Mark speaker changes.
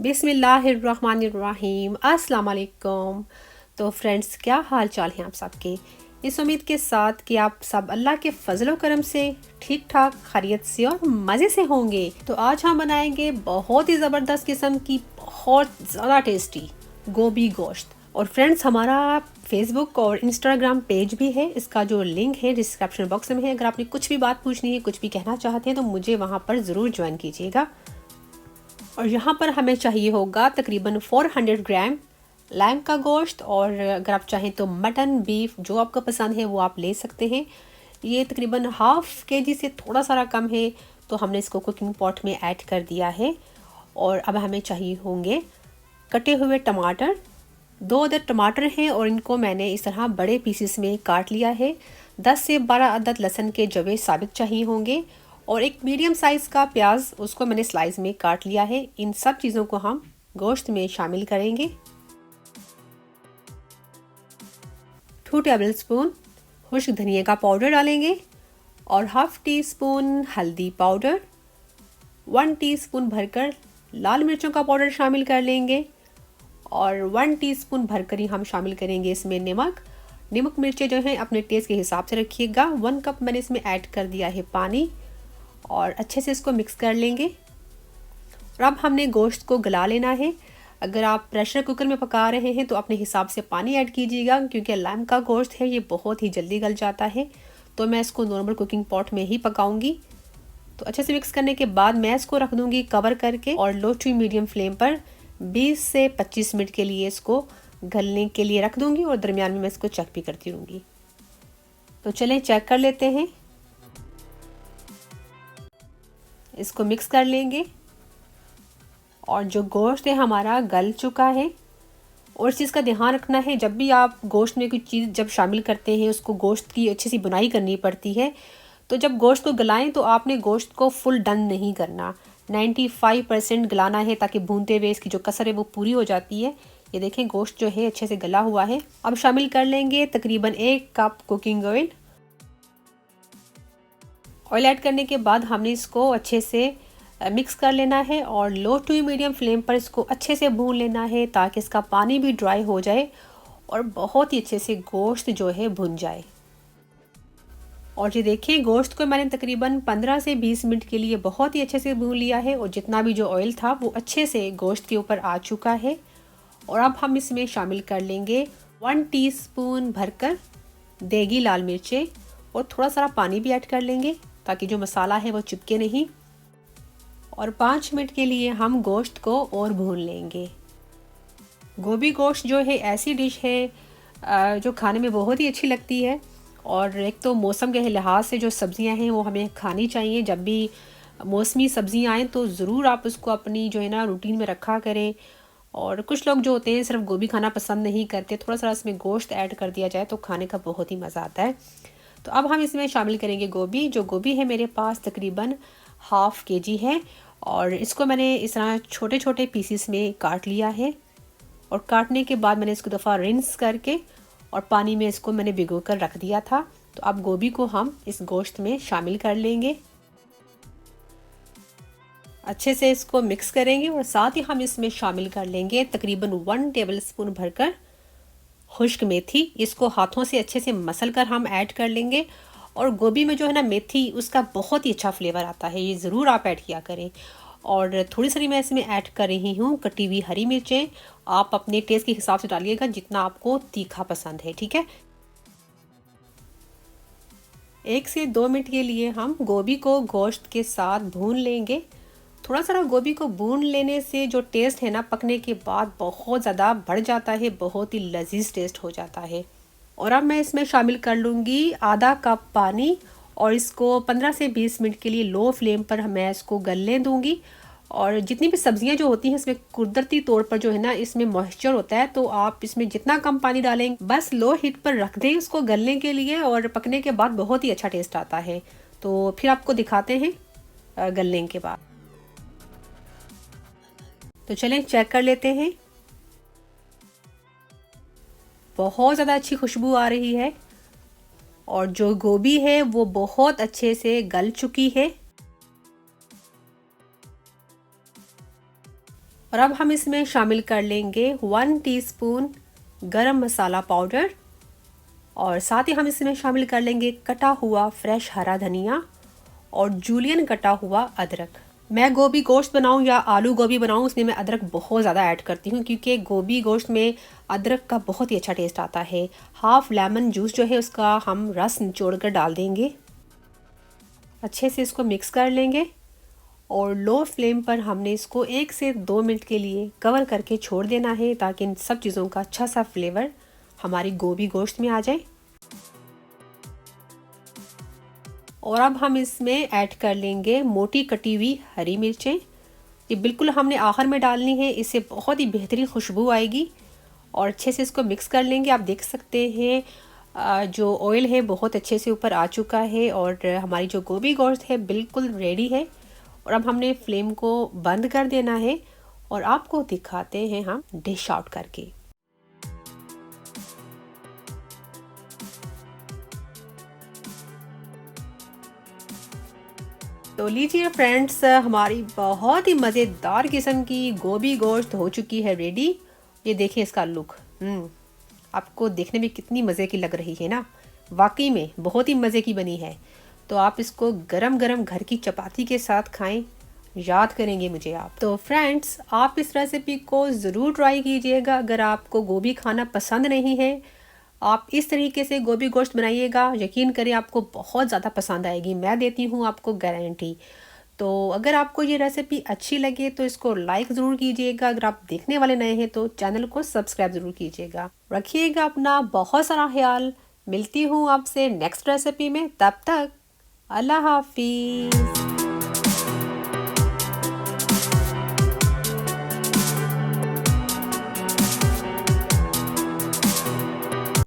Speaker 1: बिस्मिल्लाहिर्रहमानिर्रहीम, अस्सलाम वालेकुम। तो फ्रेंड्स, क्या हाल चाल हैं आप सबके। इस उम्मीद के साथ कि आप सब अल्लाह के फजलो करम से ठीक ठाक खैरियत से और मज़े से होंगे। तो आज हम बनाएंगे बहुत ही ज़बरदस्त किस्म की बहुत ज़्यादा टेस्टी गोभी गोश्त। और फ्रेंड्स, हमारा फेसबुक और इंस्टाग्राम पेज भी है, इसका जो लिंक है डिस्क्रिप्शन बॉक्स में है। अगर आपने कुछ भी बात पूछनी है, कुछ भी कहना चाहते हैं तो मुझे वहाँ पर ज़रूर ज्वाइन कीजिएगा। और यहाँ पर हमें चाहिए होगा तकरीबन 400 ग्राम लैम का गोश्त, और अगर आप चाहें तो मटन बीफ जो आपको पसंद है वो आप ले सकते हैं। ये तकरीबन हाफ़ केजी से थोड़ा सारा कम है, तो हमने इसको कुकिंग पॉट में ऐड कर दिया है। और अब हमें चाहिए होंगे कटे हुए टमाटर। 2 अदद टमाटर हैं और इनको मैंने इस तरह बड़े पीसेस में काट लिया है। 10 से 12 अदद लहसुन के जवे साबित चाहिए होंगे, और एक मीडियम साइज़ का प्याज, उसको मैंने स्लाइस में काट लिया है। इन सब चीज़ों को हम गोश्त में शामिल करेंगे। 2 टेबल स्पून खुश्क धनिया का पाउडर डालेंगे, और हाफ टी स्पून हल्दी पाउडर, 1 टीस्पून भरकर लाल मिर्चों का पाउडर शामिल कर लेंगे, और 1 टीस्पून भरकर ही हम शामिल करेंगे इसमें नमक मिर्चें जो हैं अपने टेस्ट के हिसाब से रखिएगा। 1 कप मैंने इसमें ऐड कर दिया है पानी, और अच्छे से इसको मिक्स कर लेंगे। और अब हमने गोश्त को गला लेना है। अगर आप प्रेशर कुकर में पका रहे हैं तो अपने हिसाब से पानी ऐड कीजिएगा, क्योंकि लैम का गोश्त है ये बहुत ही जल्दी गल जाता है। तो मैं इसको नॉर्मल कुकिंग पॉट में ही पकाऊंगी। तो अच्छे से मिक्स करने के बाद मैं इसको रख दूंगी कवर करके, और लो टू मीडियम फ्लेम पर 20 से 25 मिनट के लिए इसको गलने के लिए रख दूंगी, और दरमियान में मैं इसको चेक भी करती रहूँगी। तो चलें चेक कर लेते हैं। इसको मिक्स कर लेंगे, और जो गोश्त है हमारा गल चुका है। और इस चीज़ का ध्यान रखना है, जब भी आप गोश्त में कोई चीज़ जब शामिल करते हैं, उसको गोश्त की अच्छी सी बुनाई करनी पड़ती है। तो जब गोश्त को गलाएं तो आपने गोश्त को फुल डन नहीं करना, 95% गलाना है, ताकि भूनते हुए इसकी जो कसर है वो पूरी हो जाती है। ये देखें, गोश्त जो है अच्छे से गला हुआ है। अब शामिल कर लेंगे तकरीबन 1 cup cooking oil. Oil add करने के बाद हमने इसको अच्छे से मिक्स कर लेना है, और लो टू मीडियम फ्लेम पर इसको अच्छे से भून लेना है, ताकि इसका पानी भी ड्राई हो जाए और बहुत ही अच्छे से गोश्त जो है भुन जाए। और ये देखिए, गोश्त को मैंने तकरीबन 15 से 20 मिनट के लिए बहुत ही अच्छे से भून लिया है, और जितना भी जो ऑयल था वो अच्छे से गोश्त के ऊपर आ चुका है। और अब हम इसमें शामिल कर लेंगे 1 टीस्पून भरकर देगी लाल मिर्चें, और थोड़ा सारा पानी भी ऐड कर लेंगे, ताकि जो मसाला है वो चिपके नहीं। और 5 मिनट के लिए हम गोश्त को और भून लेंगे। गोभी गोश्त जो है ऐसी डिश है जो खाने में बहुत ही अच्छी लगती है। और एक तो मौसम के लिहाज से जो सब्ज़ियां हैं वो हमें खानी चाहिए। जब भी मौसमी सब्ज़ियां आएँ तो ज़रूर आप उसको अपनी जो है ना रूटीन में रखा करें। और कुछ लोग जो होते हैं सिर्फ गोभी खाना पसंद नहीं करते, थोड़ा सा इसमें गोश्त ऐड कर दिया जाए तो खाने का बहुत ही मज़ा आता है। तो अब हम इसमें शामिल करेंगे गोभी। जो गोभी है मेरे पास तकरीबन हाफ़ केजी है, और इसको मैंने इस तरह छोटे छोटे पीसीस में काट लिया है। और काटने के बाद मैंने इसको दफ़ा रिंस करके और पानी में इसको मैंने भिगो कर रख दिया था। तो अब गोभी को हम इस गोश्त में शामिल कर लेंगे, अच्छे से इसको मिक्स करेंगे। और साथ ही हम इसमें शामिल कर लेंगे तकरीबन 1 टेबल स्पून भरकर खुश्क मेथी। इसको हाथों से अच्छे से मसल कर हम ऐड कर लेंगे। और गोभी में जो है ना मेथी, उसका बहुत ही अच्छा फ्लेवर आता है, ये ज़रूर आप ऐड किया करें। और थोड़ी सी मैं इसमें ऐड कर रही हूँ कटी हुई हरी मिर्चें। आप अपने टेस्ट के हिसाब से डालिएगा, जितना आपको तीखा पसंद है, ठीक है। 1 से 2 मिनट के लिए हम गोभी को गोश्त के साथ भून लेंगे। थोड़ा सा गोभी को भून लेने से जो टेस्ट है ना, पकने के बाद बहुत ज़्यादा बढ़ जाता है, बहुत ही लजीज टेस्ट हो जाता है। और अब मैं इसमें शामिल कर लूँगी आधा कप पानी, और इसको 15 से 20 मिनट के लिए लो फ्लेम पर मैं इसको गलने दूँगी। और जितनी भी सब्जियां जो होती हैं इसमें कुदरती तौर पर जो है ना, इसमें मॉइस्चर होता है, तो आप इसमें जितना कम पानी डालें, बस लो हीट पर रख दें इसको गलने के लिए, और पकने के बाद बहुत ही अच्छा टेस्ट आता है। तो फिर आपको दिखाते हैं गलने के बाद। तो चलें चेक कर लेते हैं। बहुत ज़्यादा अच्छी खुशबू आ रही है, और जो गोभी है वो बहुत अच्छे से गल चुकी है। और अब हम इसमें शामिल कर लेंगे 1 टीस्पून गरम मसाला पाउडर और साथ ही हम इसमें शामिल कर लेंगे कटा हुआ फ्रेश हरा धनिया और जूलियन कटा हुआ अदरक। मैं गोभी गोश्त बनाऊं या आलू गोभी बनाऊं उसमें मैं अदरक बहुत ज़्यादा ऐड करती हूं क्योंकि गोभी गोश्त में अदरक का बहुत ही अच्छा टेस्ट आता है। हाफ लेमन जूस जो है उसका हम रस निचोड़ कर डाल देंगे। अच्छे से इसको मिक्स कर लेंगे और लो फ्लेम पर हमने इसको 1 से 2 मिनट के लिए कवर करके छोड़ देना है ताकि इन सब चीज़ों का अच्छा सा फ्लेवर हमारी गोभी गोश्त में आ जाए। और अब हम इसमें ऐड कर लेंगे मोटी कटी हुई हरी मिर्चें। ये बिल्कुल हमने आखिर में डालनी है, इससे बहुत ही बेहतरीन खुशबू आएगी। और अच्छे से इसको मिक्स कर लेंगे। आप देख सकते हैं जो ऑयल है बहुत अच्छे से ऊपर आ चुका है और हमारी जो गोभी गोश्त है बिल्कुल रेडी है। और अब हमने फ्लेम को बंद कर देना है और आपको दिखाते हैं हम डिश आउट करके। तो लीजिए फ्रेंड्स, हमारी बहुत ही मज़ेदार किस्म की गोभी गोश्त हो चुकी है रेडी। ये देखिए इसका लुक, आपको देखने में कितनी मज़े की लग रही है ना। वाकई में बहुत ही मज़े की बनी है। तो आप इसको गरम गरम घर की चपाती के साथ खाएं, याद करेंगे मुझे आप। तो फ्रेंड्स, आप इस रेसिपी को ज़रूर ट्राई कीजिएगा। अगर आपको गोभी खाना पसंद नहीं है, आप इस तरीके से गोभी गोश्त बनाइएगा, यकीन करें आपको बहुत ज़्यादा पसंद आएगी, मैं देती हूँ आपको गारंटी। तो अगर आपको ये रेसिपी अच्छी लगे तो इसको लाइक ज़रूर कीजिएगा। अगर आप देखने वाले नए हैं तो चैनल को सब्सक्राइब ज़रूर कीजिएगा। रखिएगा अपना बहुत सारा ख्याल। मिलती हूँ आपसे नेक्स्ट रेसिपी में, तब तक अल्लाह हाफिज़।